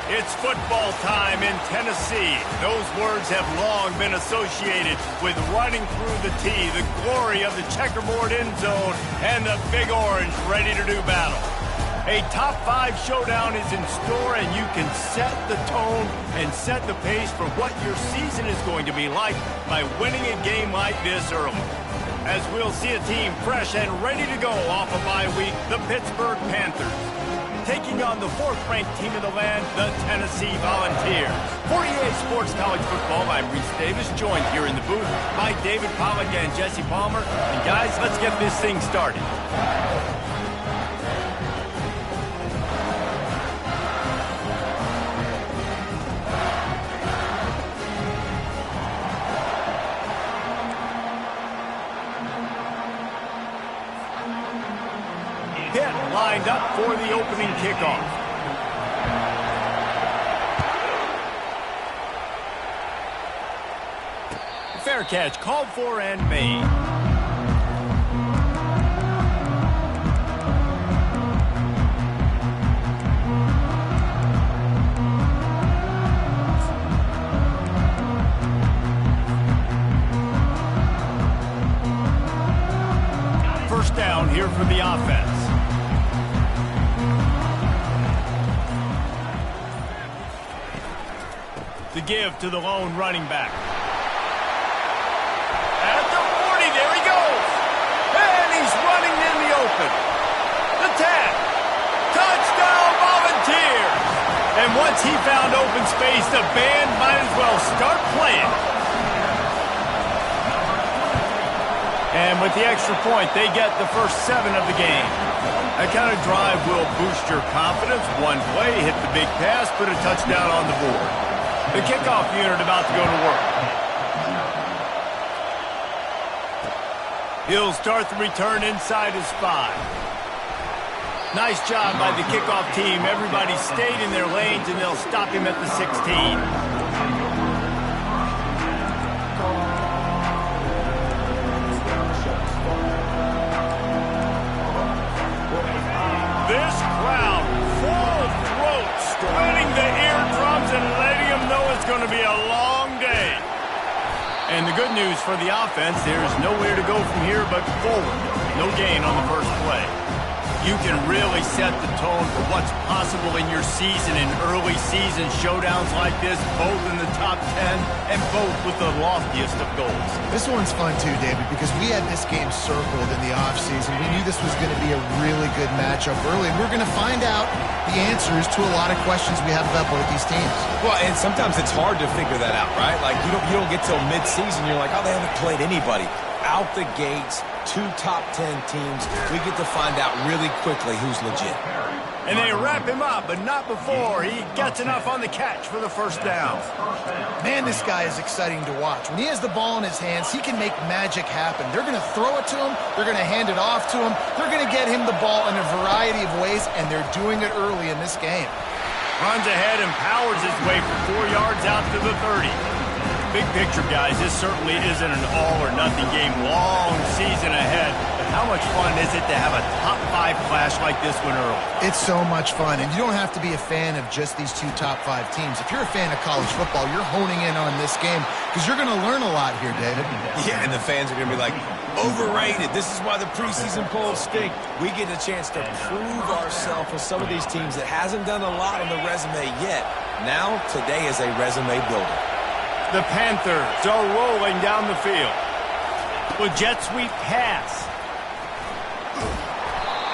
It's football time in Tennessee. Those words have long been associated with running through the tee, the glory of the checkerboard end zone, and the Big Orange ready to do battle. A top 5 showdown is in store, and you can set the tone and set the pace for what your season is going to be like by winning a game like this early. As we'll see a team fresh and ready to go off a bye week, the Pittsburgh Panthers, taking on the 4th-ranked team in the land, the Tennessee Volunteers. For EA Sports College Football, I'm Reese Davis, joined here in the booth by David Pollack and Jesse Palmer. And guys, let's get this thing started. Lined up for the opening kickoff. Fair catch called for and made. First down here for the offense. The give to the lone running back. At the 40, there he goes. And he's running in the open. The tap. Touchdown Volunteers. And once he found open space, the band might as well start playing. And with the extra point, they get the first 7 of the game. That kind of drive will boost your confidence. One play, hit the big pass, put a touchdown on the board. The kickoff unit about to go to work. He'll start the return inside his 5. Nice job by the kickoff team. Everybody stayed in their lanes, and they'll stop him at the 16. This crowd, full throat, splitting the eardrums and letting them know it's going to be a long day. And the good news for the offense, there's nowhere to go from here but forward. No gain on the first play. You can really set the tone for what's possible in your season in early season showdowns like this, both in the top 10 and both with the loftiest of goals. This one's fun too, David, because we had this game circled in the offseason. We knew this was going to be a really good matchup early, and we're going to find out the answers to a lot of questions we have about both these teams. Well, and sometimes it's hard to figure that out, right? Like, you don't get till mid-season, you're like, oh, they haven't played anybody. Out the gates, 2 top 10 teams. We get to find out really quickly who's legit. And they wrap him up, but not before he gets enough on the catch for the first down. Man, this guy is exciting to watch. When he has the ball in his hands, he can make magic happen. They're going to throw it to him. They're going to hand it off to him. They're going to get him the ball in a variety of ways, and they're doing it early in this game. Runs ahead and powers his way for 4 yards out to the 30. Big picture, guys, this certainly isn't an all-or-nothing game. Long season ahead. But how much fun is it to have a top 5 clash like this one early? It's so much fun, and you don't have to be a fan of just these 2 top 5 teams. If you're a fan of college football, you're honing in on this game because you're going to learn a lot here, David. Yeah, and the fans are going to be like, overrated. This is why the preseason polls stink. We get a chance to prove ourselves with some of these teams that hasn't done a lot on the resume yet. Now, today is a resume builder. The Panthers are rolling down the field. With jet sweep pass.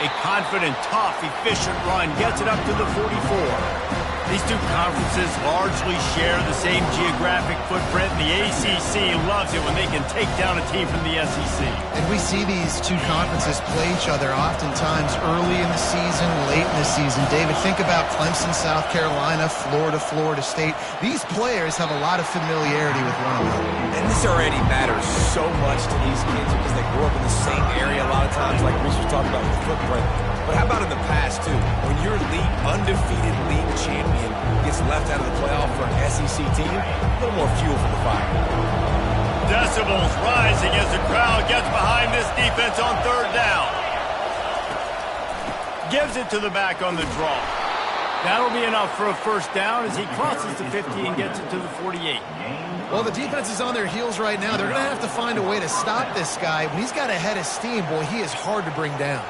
A confident, tough, efficient run gets it up to the 44. These 2 conferences largely share the same geographic footprint, and the ACC loves it when they can take down a team from the SEC. And we see these 2 conferences play each other oftentimes early in the season, late in the season. David, think about Clemson, South Carolina, Florida, Florida State. These players have a lot of familiarity with one another. And this already matters so much to these kids because they grew up in the same area a lot of times, like Reese was talking about with the footprint. But how about in the past, too? When your undefeated league champion gets left out of the playoff for an SEC team, a little more fuel for the fire. Decibels rising as the crowd gets behind this defense on 3rd down. Gives it to the back on the draw. That'll be enough for a first down as he crosses the 50 and gets it to the 48. Well, the defense is on their heels right now. They're going to have to find a way to stop this guy. When he's got a head of steam, boy, he is hard to bring down.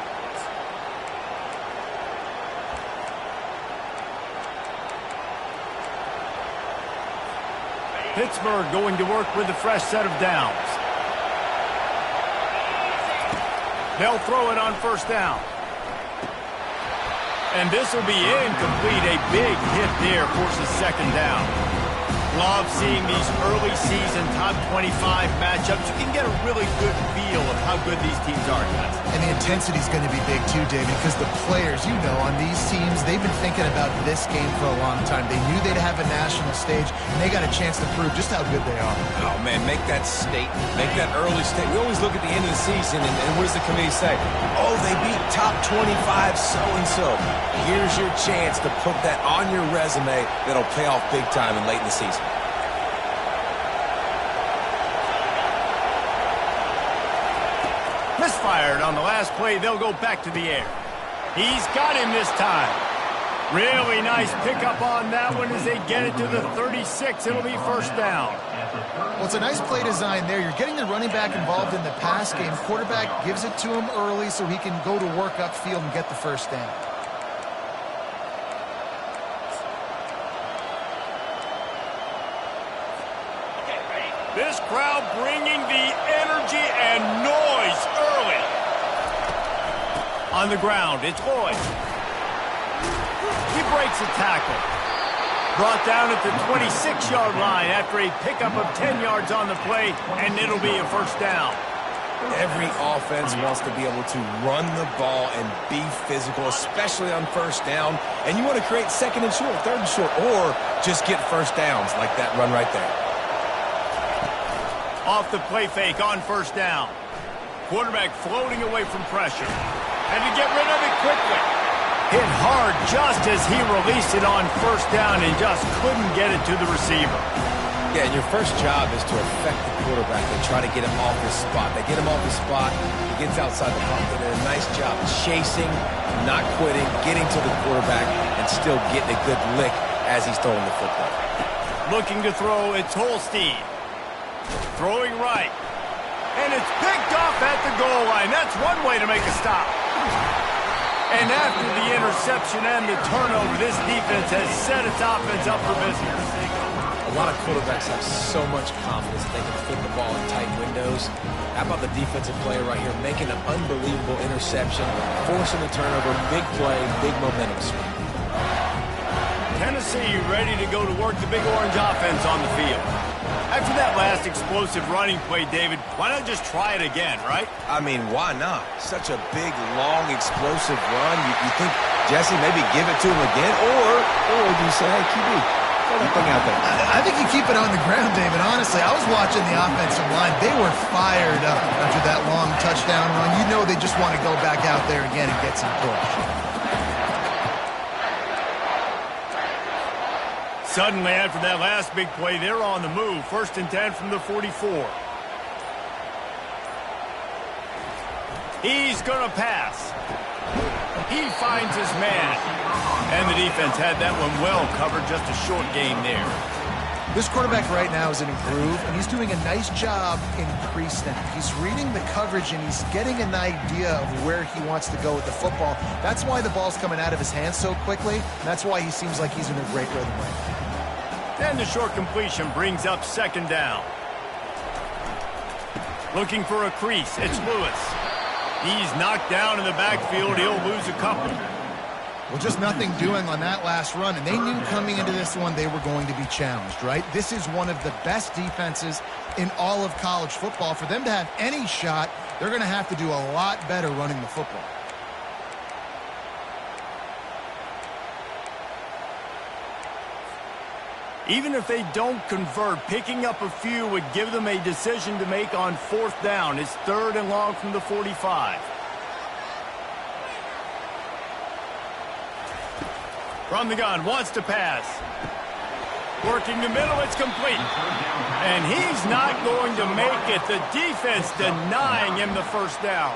Pittsburgh going to work with a fresh set of downs. They'll throw it on first down. And this will be incomplete. A big hit there forces second down. Love seeing these early season top 25 matchups. You can get a really good feel of how good these teams are, guys. And the intensity is going to be big too, David, because the players, you know, on these teams, they've been thinking about this game for a long time. They knew they'd have a national stage, and they got a chance to prove just how good they are. Oh, man, make that statement. Make that early statement. We always look at the end of the season, and what does the committee say? Oh, they beat top 25 so-and-so. Here's your chance to put that on your resume that'll pay off big time and late in the season. Misfired on the last play. They'll go back to the air. He's got him this time. Really nice pickup on that one as they get it to the 36. It'll be first down. Well, it's a nice play design there. You're getting the running back involved in the pass game. Quarterback gives it to him early so he can go to work upfield and get the first down. This crowd bringing the energy and noise early. On the ground, it's Lloyd. He breaks a tackle. Brought down at the 26-yard line after a pickup of 10 yards on the play, and it'll be a first down. Every offense wants to be able to run the ball and be physical, especially on first down. And you want to create second and short, third and short, or just get first downs like that run right there. Off the play fake on first down. Quarterback floating away from pressure. Had to get rid of it quickly. Hit hard just as he released it on first down and just couldn't get it to the receiver. Yeah, and your first job is to affect the quarterback and try to get him off his spot. They get him off his spot, he gets outside the pocket. They did a nice job chasing, not quitting, getting to the quarterback, and still getting a good lick as he's throwing the football. Looking to throw, it's Holstein. Throwing right. And it's picked off at the goal line. That's one way to make a stop. And after the interception and the turnover, this defense has set its offense up for business. A lot of quarterbacks have so much confidence that they can fit the ball in tight windows. How about the defensive player right here making an unbelievable interception, forcing the turnover, big play, big momentum swing. Tennessee ready to go to work the Big Orange offense on the field. After that last explosive running play, David, why not just try it again, right? I mean, why not? Such a big, long, explosive run. You think, Jesse, maybe give it to him again? Or do you say, hey, QB, throw that thing out there? I think you keep it on the ground, David. Honestly, I was watching the offensive line. They were fired up after that long touchdown run. You know they just want to go back out there again and get some push. Suddenly, after that last big play, they're on the move. 1st and 10 from the 44. He's going to pass. He finds his man. And the defense had that one well covered. Just a short game there. This quarterback right now is in a groove, and he's doing a nice job in pre-snap. He's reading the coverage, and he's getting an idea of where he wants to go with the football. That's why the ball's coming out of his hands so quickly, and that's why he seems like he's in a great rhythm right now. And the short completion brings up second down. Looking for a crease. It's Lewis. He's knocked down in the backfield. He'll lose a couple. Well, just nothing doing on that last run, and they knew coming into this one they were going to be challenged, right? This is one of the best defenses in all of college football. For them to have any shot, they're going to have to do a lot better running the football. Even if they don't convert, picking up a few would give them a decision to make on 4th down. It's 3rd and long from the 45. From the gun, wants to pass. Working the middle, it's complete. And he's not going to make it. The defense denying him the first down.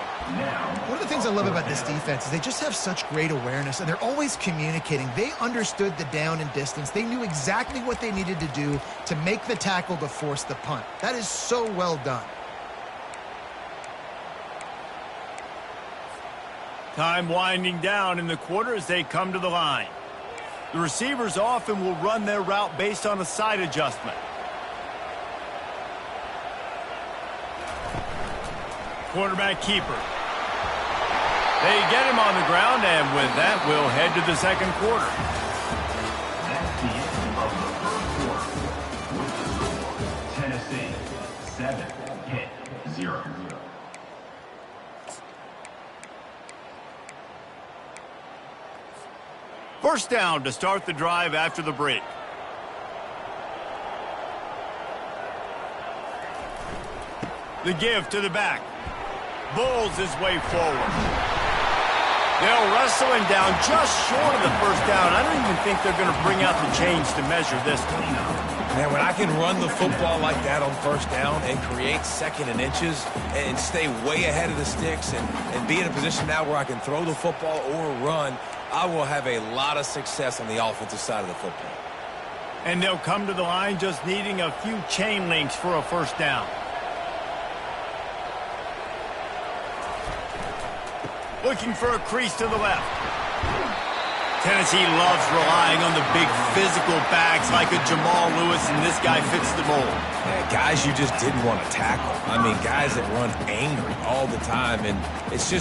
One of the things I love about this defense is they just have such great awareness, and they're always communicating. They understood the down and distance. They knew exactly what they needed to do to make the tackle to force the punt. That is so well done. Time winding down in the quarter as they come to the line. The receivers often will run their route based on a side adjustment. Quarterback keeper. They get him on the ground, and with that, we'll head to the second quarter. That's the end of the first quarter. With the score, Tennessee 7, Pitt 0. First down to start the drive after the break. The give to the back. Bulls his way forward. They'll wrestle him down just short of the first down. I don't even think they're going to bring out the chains to measure this one. Man, when I can run the football like that on first down and create second and inches and stay way ahead of the sticks and be in a position now where I can throw the football or run, I will have a lot of success on the offensive side of the football. And they'll come to the line just needing a few chain links for a first down. Looking for a crease to the left. Tennessee loves relying on the big physical backs like a Jamal Lewis, and this guy fits the mold. Yeah, guys you just didn't want to tackle. I mean, guys that run angry all the time, and it's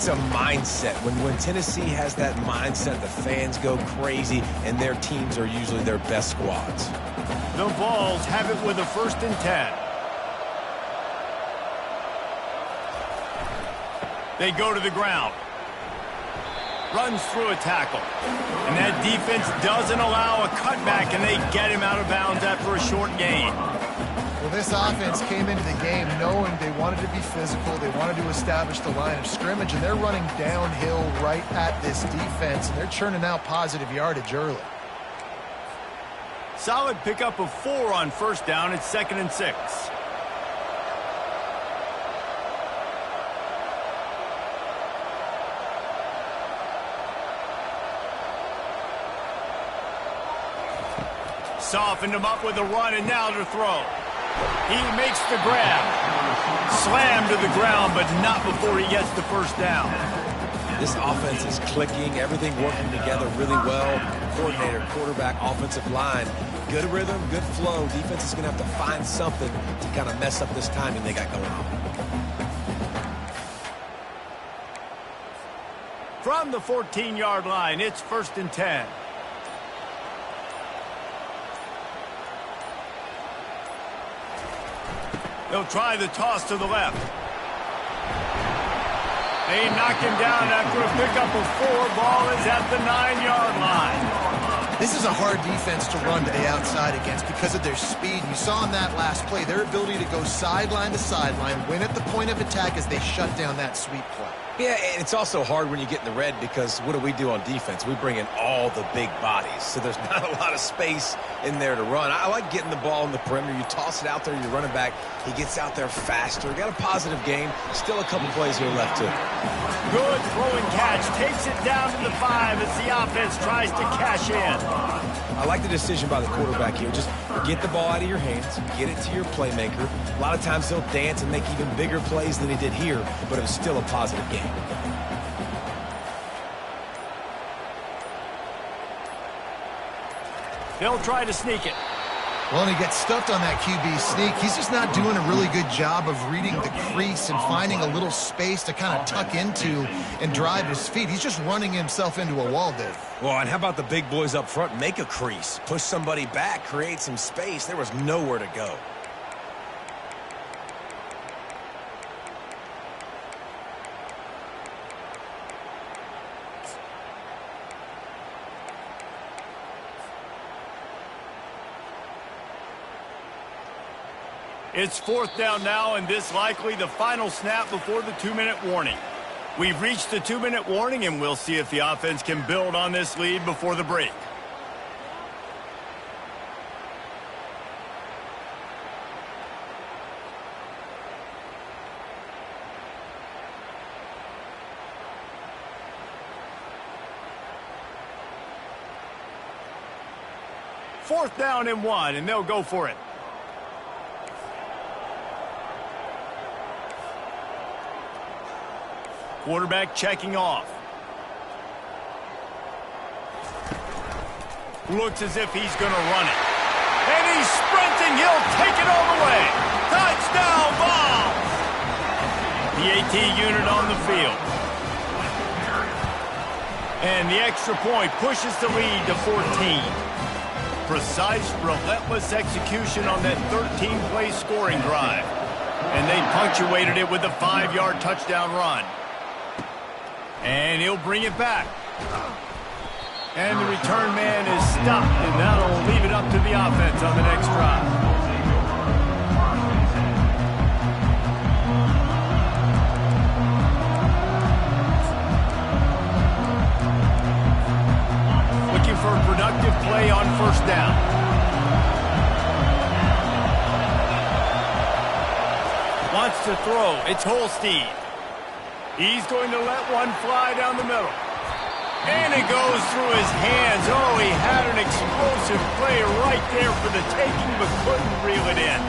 a mindset. When Tennessee has that mindset, the fans go crazy, and their teams are usually their best squads. The Vols have it with a 1st and 10. They go to the ground. Runs through a tackle. And that defense doesn't allow a cutback, and they get him out of bounds after a short gain. Well, this offense came into the game knowing they wanted to be physical. They wanted to establish the line of scrimmage, and they're running downhill right at this defense, and they're churning out positive yardage early. Solid pickup of 4 on first down. It's 2nd and 6. Softened him up with a run, and now to throw. He makes the grab. Slammed to the ground, but not before he gets the first down. This offense is clicking, everything working together really well. Coordinator, quarterback, offensive line. Good rhythm, good flow. Defense is going to have to find something to kind of mess up this timing they got going on. From the 14-yard line, it's 1st and 10. They'll try the toss to the left. They knock him down after a pickup of 4. Ball is at the 9-yard line. This is a hard defense to run to the outside against because of their speed. You saw in that last play their ability to go sideline to sideline, win at the point of attack as they shut down that sweep play. Yeah, and it's also hard when you get in the red because what do we do on defense? We bring in all the big bodies, so there's not a lot of space in there to run. I like getting the ball in the perimeter. You toss it out there, you're running back. He gets out there faster. Got a positive game. Still a couple plays here left, too. Good throw and catch. Takes it down to the 5 as the offense tries to cash in. I like the decision by the quarterback here. Just get the ball out of your hands, get it to your playmaker. A lot of times he'll dance and make even bigger plays than he did here, but it was still a positive game. They'll try to sneak it. Well, and he gets stuffed on that QB sneak. He's just not doing a really good job of reading the crease and finding a little space to kind of tuck into and drive his feet. He's just running himself into a wall there. Well, and how about the big boys up front? Make a crease, push somebody back, create some space. There was nowhere to go. It's 4th down now, and this likely the final snap before the 2-minute warning. We've reached the 2-minute warning, and we'll see if the offense can build on this lead before the break. 4th down and 1, and they'll go for it. Quarterback checking off. Looks as if he's going to run it. And he's sprinting. He'll take it all the way. Touchdown, Vols! The AT unit on the field. And the extra point pushes the lead to 14. Precise, relentless execution on that 13-play scoring drive. And they punctuated it with a 5-yard touchdown run. And he'll bring it back. And the return man is stopped, and that'll leave it up to the offense on the next drive. Looking for a productive play on 1st down. Wants to throw. It's Holstein. He's going to let one fly down the middle. And it goes through his hands. Oh, he had an explosive play right there for the taking, but couldn't reel it in.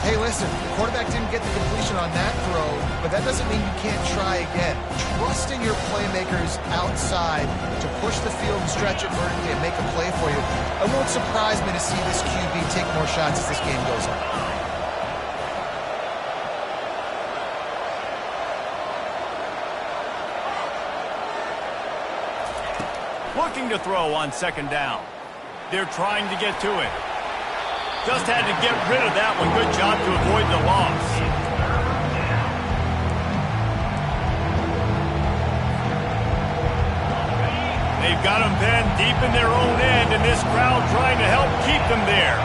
Hey, listen, the quarterback didn't get the completion on that throw, but that doesn't mean you can't try again. Trusting your playmakers outside to push the field and stretch it vertically and make a play for you. It won't surprise me to see this QB take more shots as this game goes on. Looking to throw on 2nd down. They're trying to get to it. Just had to get rid of that one. Good job to avoid the loss. They've got them pinned deep in their own end, and this crowd trying to help keep them there.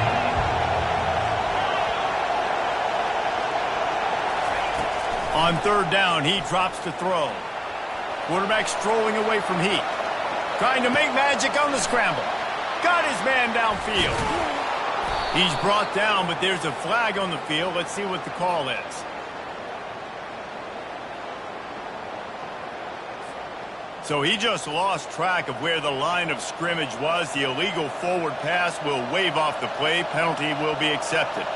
On 3rd down, he drops to throw. Quarterback strolling away from Heat. Trying to make magic on the scramble. Got his man downfield. He's brought down, but there's a flag on the field. Let's see what the call is. So he just lost track of where the line of scrimmage was. The illegal forward pass will wave off the play. Penalty will be accepted.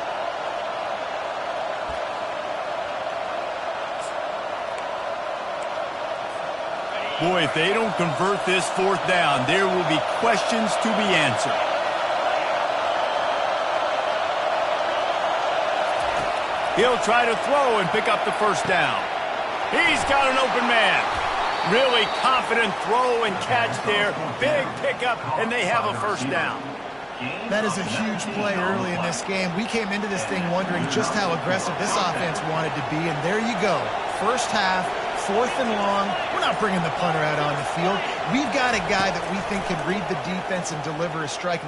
Boy, if they don't convert this 4th down, there will be questions to be answered. He'll try to throw and pick up the 1st down. He's got an open man. Really confident throw and catch there. Big pickup, and they have a 1st down. That is a huge play early in this game. We came into this thing wondering just how aggressive this offense wanted to be, and there you go. 1st half. 4th and long, we're not bringing the punter out on the field. We've got a guy that we think can read the defense and deliver a strike.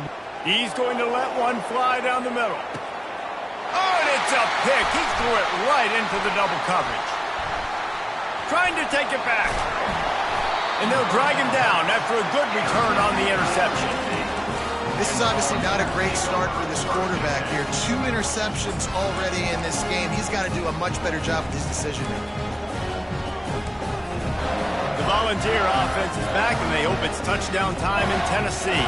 He's going to let one fly down the middle. Oh, and it's a pick. He threw it right into the double coverage. Trying to take it back. And they'll drag him down after a good return on the interception. This is obviously not a great start for this quarterback here. 2 interceptions already in this game. He's got to do a much better job with his decision-making. Volunteer offense is back, and they hope it's touchdown time in Tennessee.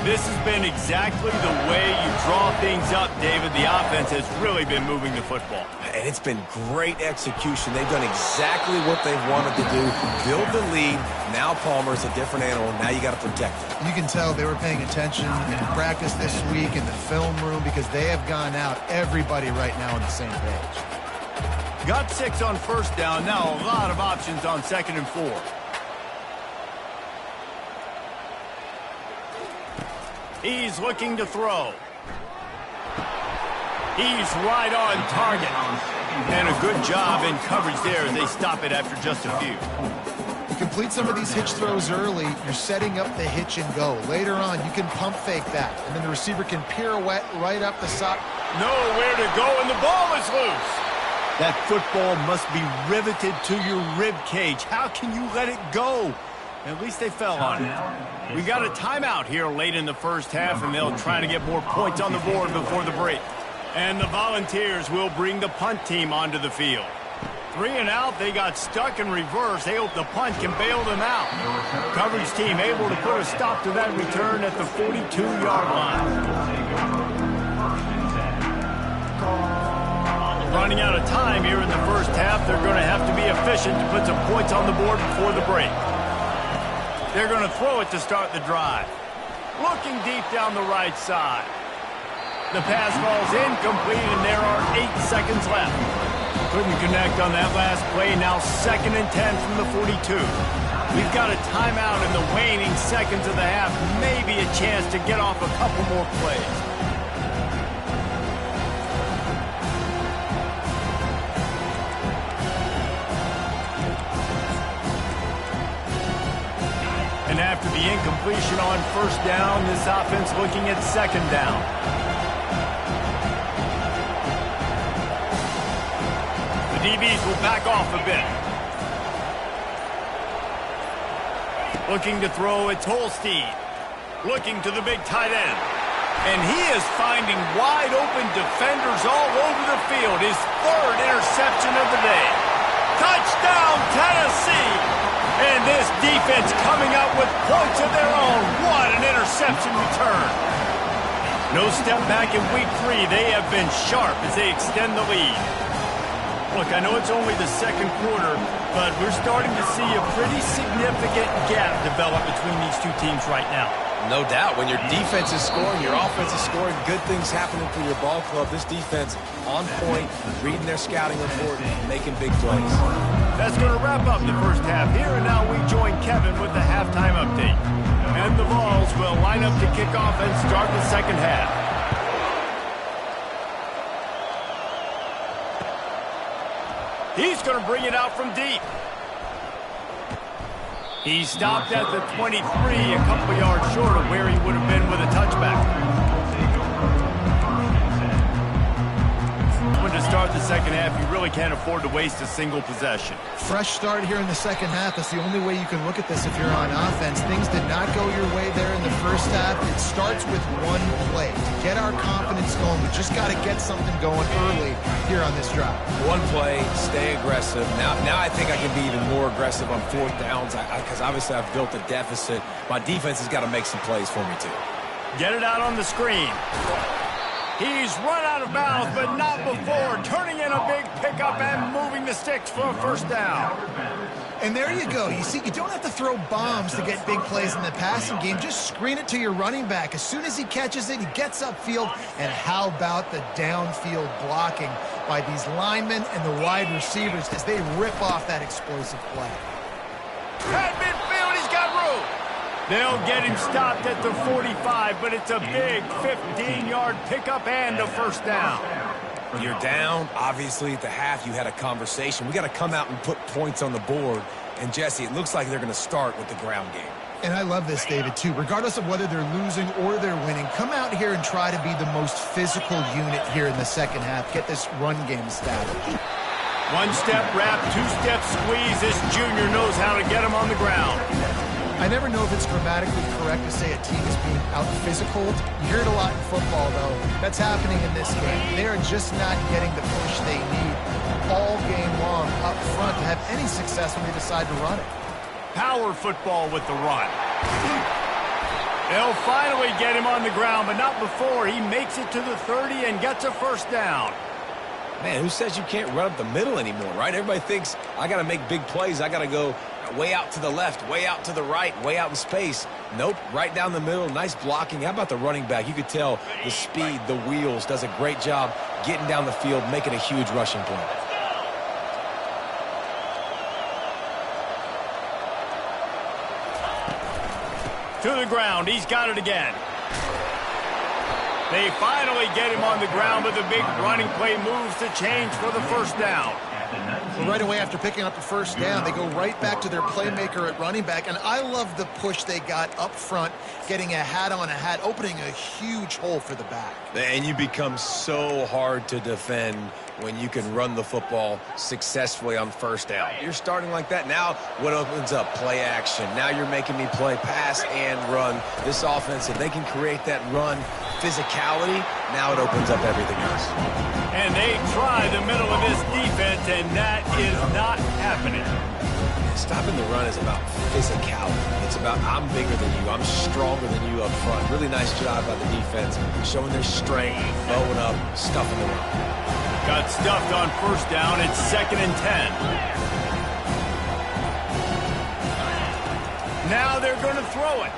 This has been exactly the way you draw things up, David. The offense has really been moving the football. And it's been great execution. They've done exactly what they've wanted to do. Build the lead. Now Palmer's a different animal. Now you got to protect him. You can tell they were paying attention in practice this week in the film room because they have gone out, everybody right now on the same page. Got 6 on 1st down. Now a lot of options on 2nd and 4. He's looking to throw. He's right on target. And a good job in coverage there as they stop it after just a few. You complete some of these hitch throws early, you're setting up the hitch and go. Later on, you can pump fake that, and then the receiver can pirouette right up the side. Nowhere to go, and the ball is loose. That football must be riveted to your rib cage. How can you let it go? At least they fell on it. We got a timeout here late in the 1st half, and they'll try to get more points on the board before the break. And the Volunteers will bring the punt team onto the field. 3 and out, they got stuck in reverse. They hope the punt can bail them out. Coverage team able to put a stop to that return at the 42-yard line. Running out of time here in the first half. They're going to have to be efficient to put some points on the board before the break. They're going to throw it to start the drive. Looking deep down the right side. The pass falls incomplete, and there are 8 seconds left. Couldn't connect on that last play. Now 2nd and 10 from the 42. We've got a timeout in the waning seconds of the half. Maybe a chance to get off a couple more plays. And after the incompletion on first down, this offense looking at 2nd down. DBs will back off a bit. Looking to throw, it's Holstein. Looking to the big tight end. And he is finding wide open defenders all over the field. His 3rd interception of the day. Touchdown, Tennessee! And this defense coming up with points of their own. What an interception return. No step back in week 3. They have been sharp as they extend the lead. Look, I know it's only the 2nd quarter, but we're starting to see a pretty significant gap develop between these two teams right now. No doubt. When your defense is scoring, your offense is scoring, good things happening for your ball club. This defense on point, reading their scouting report, making big plays. That's going to wrap up the first half here, and now we join Kevin with the halftime update. And the Vols will line up to kick off and start the second half. He's going to bring it out from deep. He stopped at the 23, a couple yards short of where he would have been with a touchback. When to start the second half, you really can't afford to waste a single possession. Fresh start here in the second half. That's the only way you can look at this if you're on offense. Things did not go your way there in the first half. It starts with one play. To get our confidence going, we just got to get something going early here on this drive. One play, stay aggressive. Now I think I can be even more aggressive on 4th downs because obviously I've built a deficit. My defense has got to make some plays for me too. Get it out on the screen. He's run out of bounds, but not before. Turning in a big pickup and moving the sticks for a first down. And there you go. You see, you don't have to throw bombs to get big plays in the passing game. Just screen it to your running back. As soon as he catches it, he gets upfield. And how about the downfield blocking by these linemen and the wide receivers as they rip off that explosive play. At midfield, he's got room. They'll get him stopped at the 45, but it's a big 15-yard pickup and a first down. You're down. Obviously, at the half, you had a conversation. We got to come out and put points on the board. And, Jesse, it looks like they're going to start with the ground game. And I love this, David, too. Regardless of whether they're losing or they're winning, come out here and try to be the most physical unit here in the second half. Get this run game established. One-step wrap, two-step squeeze. This junior knows how to get him on the ground. I never know if it's grammatically correct to say a team is being out-physical. You hear it a lot in football, though. That's happening in this game. They are just not getting the push they need all game long up front to have any success when they decide to run it. Power football with the run. They'll finally get him on the ground, but not before he makes it to the 30 and gets a first down. Man, who says you can't run up the middle anymore, right? Everybody thinks I got to make big plays. I got to go way out to the left, way out to the right, way out in space. Nope, right down the middle, nice blocking. How about the running back? You could tell the speed, the wheels, does a great job getting down the field, making a huge rushing play. To the ground, he's got it again. They finally get him on the ground, but the big running play moves the chains for the first down. Well, right away after picking up the first down, they go right back to their playmaker at running back. And I love the push they got up front, getting a hat on a hat, opening a huge hole for the back. And you become so hard to defend when you can run the football successfully on first down. You're starting like that. Now what opens up? Play action. Now you're making me play pass and run. This offense, if they can create that run physicality, now it opens up everything else. And they try the middle of this defense, and that is not happening. Stopping the run is about physicality. It's about I'm bigger than you, I'm stronger than you up front. Really nice job by the defense, showing their strength, bowing up, stuffing the run. Got stuffed on first down. It's 2nd and 10. Now they're going to throw it.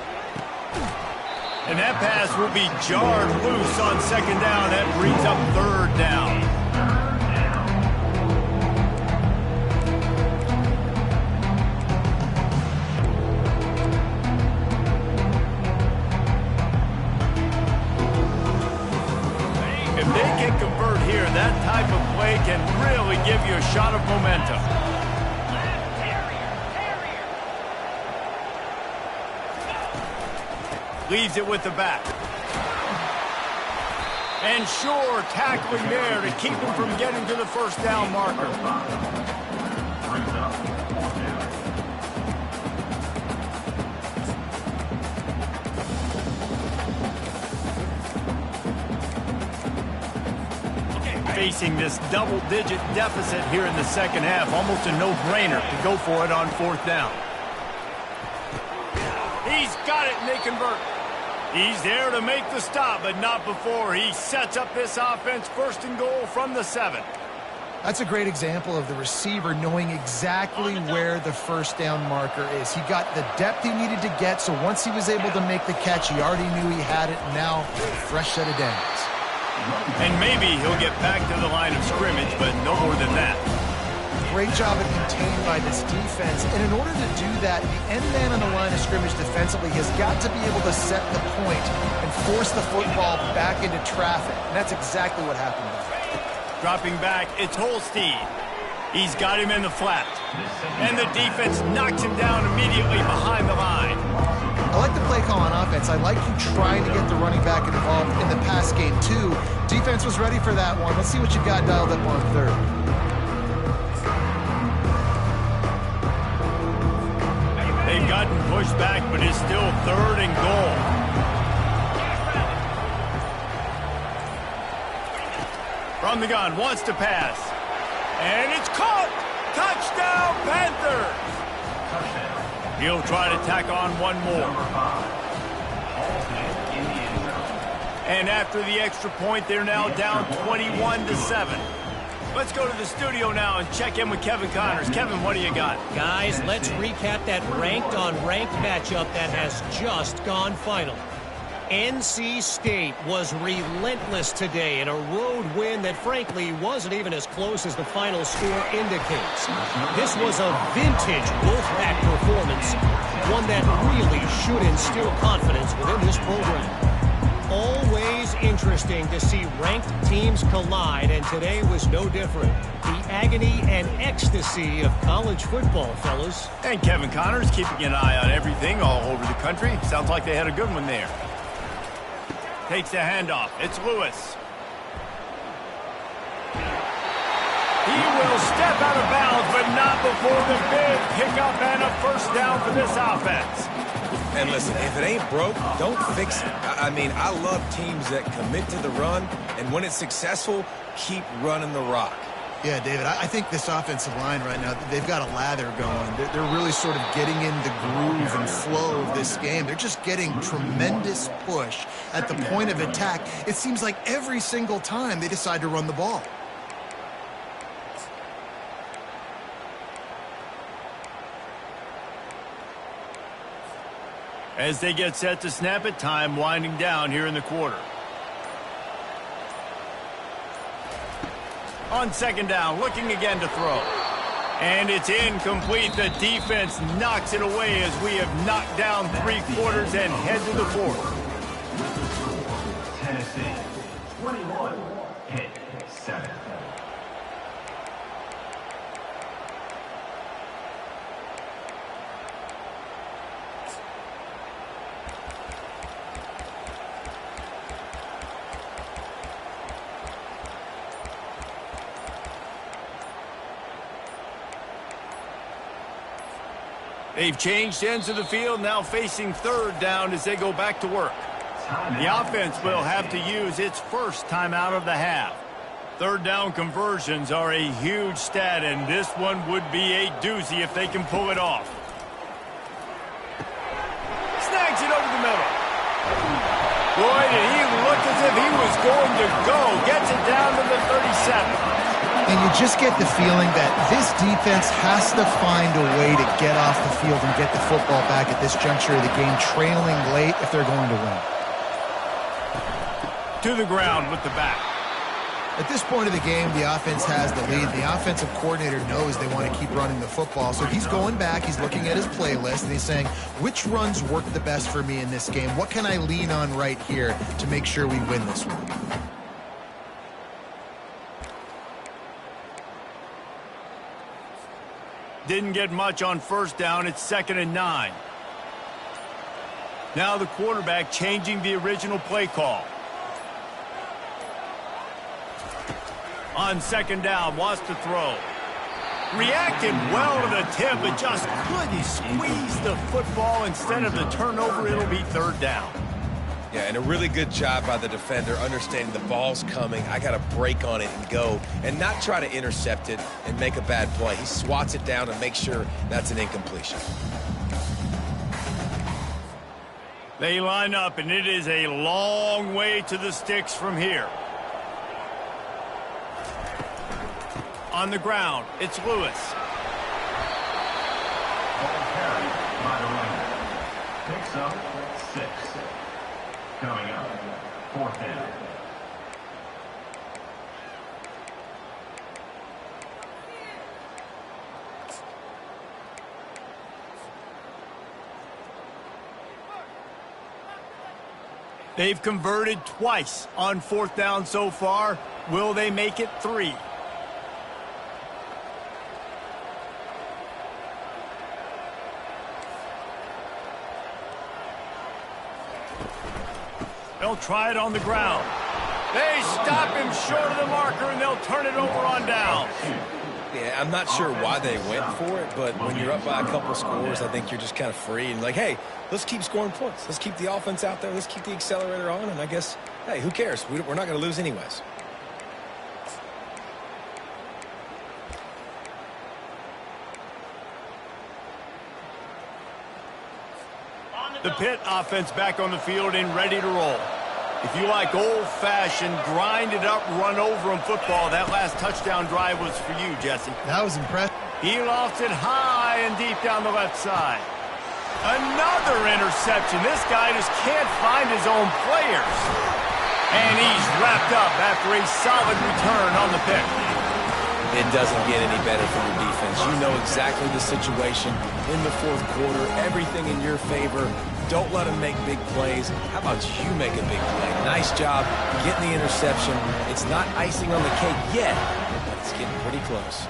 And that pass will be jarred loose on 2nd down. That brings up 3rd down. If they can convert here, that type of play can really give you a shot of momentum. Leaves it with the back. And sure, tackling there to keep him from getting to the first down marker. Facing this double-digit deficit here in the second half, almost a no-brainer to go for it on 4th down. He's got it, and they convert. He's there to make the stop, but not before he sets up this offense 1st and goal from the 7. That's a great example of the receiver knowing exactly where the first down marker is. He got the depth he needed to get, so once he was able to make the catch, he already knew he had it, and now fresh set of downs. And maybe he'll get back to the line of scrimmage, but no more than that. Great job of contained by this defense. And in order to do that, the end man on the line of scrimmage defensively has got to be able to set the point and force the football back into traffic. And that's exactly what happened. Dropping back, it's Holstein. He's got him in the flat. And the defense knocks him down immediately behind the line. I like the play call on offense. I like you trying to get the running back involved in the pass game, too. Defense was ready for that one. Let's see what you got dialed up on 3rd. They've gotten pushed back, but it's still 3rd and goal. From the gun, wants to pass. And it's caught! Touchdown, Panthers! He'll try to tack on one more. And after the extra point, they're now down 21-7. Let's go to the studio now and check in with Kevin Connors. Kevin, what do you got? Guys, let's recap that ranked-on-ranked matchup that has just gone final. NC State was relentless today in a road win that frankly wasn't even as close as the final score indicates. This was a vintage Wolfpack performance, one that really should instill confidence within this program. Always interesting to see ranked teams collide, and today was no different. The agony and ecstasy of college football, fellas. And Kevin Connors keeping an eye on everything all over the country. Sounds like they had a good one there. Takes the handoff. It's Lewis. He will step out of bounds, but not before the big pickup and a first down for this offense. And listen, if it ain't broke, don't fix it. I mean, I love teams that commit to the run, and when it's successful, keep running the rock. Yeah, David, I think this offensive line right now, they've got a lather going. They're really sort of getting in the groove and flow of this game. They're just getting tremendous push at the point of attack. It seems like every single time they decide to run the ball. As they get set to snap it, time winding down here in the quarter. On 2nd down, looking again to throw. And it's incomplete. The defense knocks it away as we have knocked down 3 quarters and head to the 4th. Tennessee, 21, hit 7. They've changed ends of the field, now facing 3rd down as they go back to work. The offense will have to use its first timeout of the half. Third down conversions are a huge stat, and this one would be a doozy if they can pull it off. Snags it over the middle. Boy, did he look as if he was going to go. Gets it down to the 37. And you just get the feeling that this defense has to find a way to get off the field and get the football back at this juncture of the game, trailing late if they're going to win. To the ground with the back. At this point of the game, the offense has the lead. The offensive coordinator knows they want to keep running the football, so he's going back, he's looking at his playlist, and he's saying, which runs work the best for me in this game? What can I lean on right here to make sure we win this one? Didn't get much on first down. It's 2nd and 9. Now the quarterback changing the original play call. On 2nd down, wants to throw. Reacted well to the tip, but just couldn't squeeze the football. Instead of the turnover, it'll be 3rd down. Yeah, and a really good job by the defender understanding the ball's coming. I got to break on it and go and not try to intercept it and make a bad play. He swats it down and makes sure that's an incompletion. They line up, and it is a long way to the sticks from here. On the ground, it's Lewis. Ball carried by the runner. Picks up 6. Coming up, 4th down. They've converted twice on 4th down so far. Will they make it 3? They'll try it on the ground. They stop him short of the marker, and they'll turn it over on down. Yeah, I'm not sure why they went for it, but when you're up by a couple scores, I think you're just kind of free and like, hey, let's keep scoring points. Let's keep the offense out there. Let's keep the accelerator on, and I guess, hey, who cares? We're not going to lose anyways. The Pitt offense back on the field and ready to roll. If you like old-fashioned, grind-it-up, run-over-'em football, that last touchdown drive was for you, Jesse. That was impressive. He lost it high and deep down the left side. Another interception. This guy just can't find his own players. And he's wrapped up after a solid return on the pick. It doesn't get any better for your defense. You know exactly the situation in the 4th quarter. Everything in your favor. Don't let them make big plays. How about you make a big play? Nice job getting the interception. It's not icing on the cake yet, but it's getting pretty close.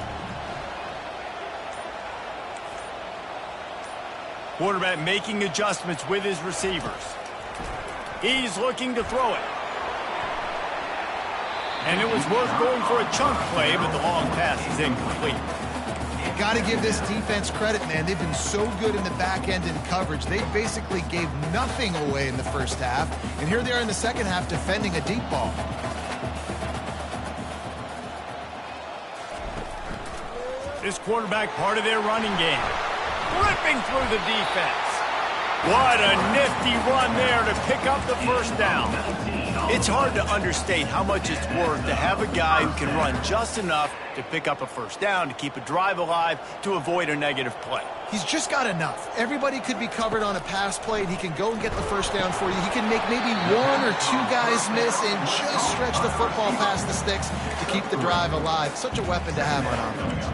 Quarterback making adjustments with his receivers. He's looking to throw it. And it was worth going for a chunk play, but the long pass is incomplete. Got to give this defense credit, man. They've been so good in the back end in coverage. They basically gave nothing away in the first half. And here they are in the second half defending a deep ball. This quarterback part of their running game. Ripping through the defense. What a nifty run there to pick up the first down. It's hard to understate how much it's worth to have a guy who can run just enough to pick up a first down, to keep a drive alive, to avoid a negative play. He's just got enough. Everybody could be covered on a pass play, and he can go and get the first down for you. He can make maybe 1 or 2 guys miss and just stretch the football past the sticks to keep the drive alive. Such a weapon to have on offense.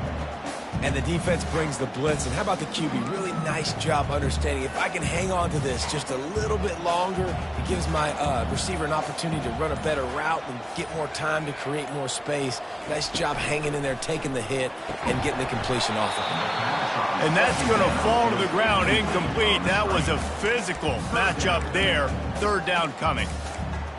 And the defense brings the blitz. And how about the QB? Really nice job understanding. If I can hang on to this just a little bit longer, it gives my receiver an opportunity to run a better route and get more time to create more space. Nice job hanging in there, taking the hit, and getting the completion off of him. And that's going to fall to the ground incomplete. That was a physical matchup there. 3rd down coming.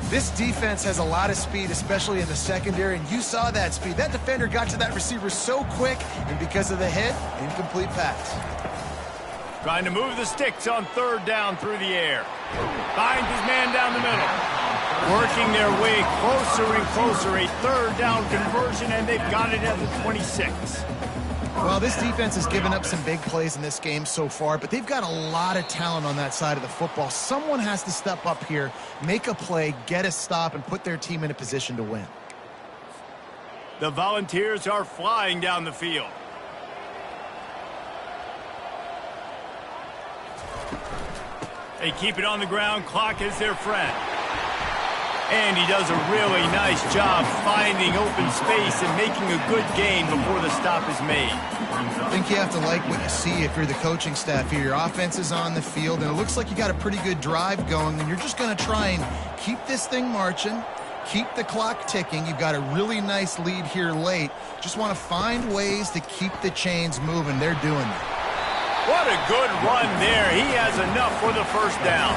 This defense has a lot of speed, especially in the secondary, and you saw that speed. That defender got to that receiver so quick, and because of the hit, incomplete pass. Trying to move the sticks on third down through the air. Finds his man down the middle. Working their way closer and closer. A third down conversion, and they've got it at the 26. Well, this defense has given up some big plays in this game so far, but they've got a lot of talent on that side of the football. Someone has to step up here, make a play, get a stop, and put their team in a position to win. The Volunteers are flying down the field. They keep it on the ground. Clock is their friend. And he does a really nice job finding open space and making a good gain before the stop is made. I think you have to like what you see if you're the coaching staff here. Your offense is on the field, and it looks like you got a pretty good drive going, and you're just going to try and keep this thing marching, keep the clock ticking. You've got a really nice lead here late. Just want to find ways to keep the chains moving. They're doing that. What a good run there. He has enough for the first down.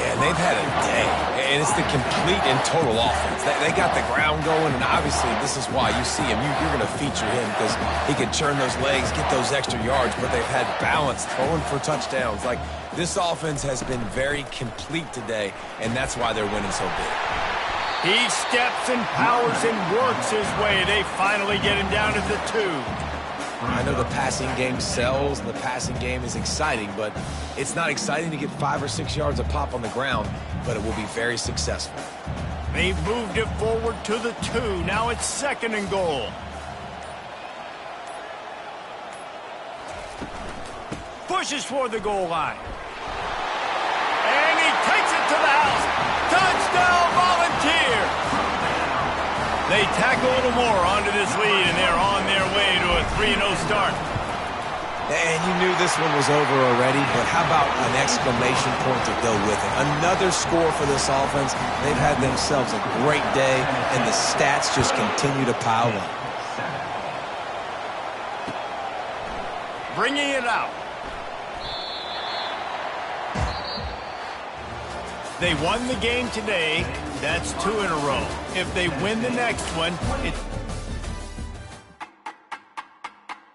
Yeah, they've had a day, and it's the complete and total offense. They got the ground going, and obviously this is why you see him. You're going to feature him because he can churn those legs, get those extra yards, but they've had balance, throwing for touchdowns. Like, this offense has been very complete today, and that's why they're winning so big. He steps and powers and works his way. They finally get him down to the 2. I know the passing game sells, and the passing game is exciting, but it's not exciting to get 5 or 6 yards a pop on the ground, but it will be very successful. They've moved it forward to the 2. Now it's 2nd and goal. Pushes for the goal line. And he takes it to the house. Touchdown, Volunteer! They tack a little more onto this lead, and they're on their way to a 3-0 start. And you knew this one was over already, but how about an exclamation point to go with it? Another score for this offense. They've had themselves a great day, and the stats just continue to pile up. Bringing it out. They won the game today. That's 2 in a row. If they win the next one, it's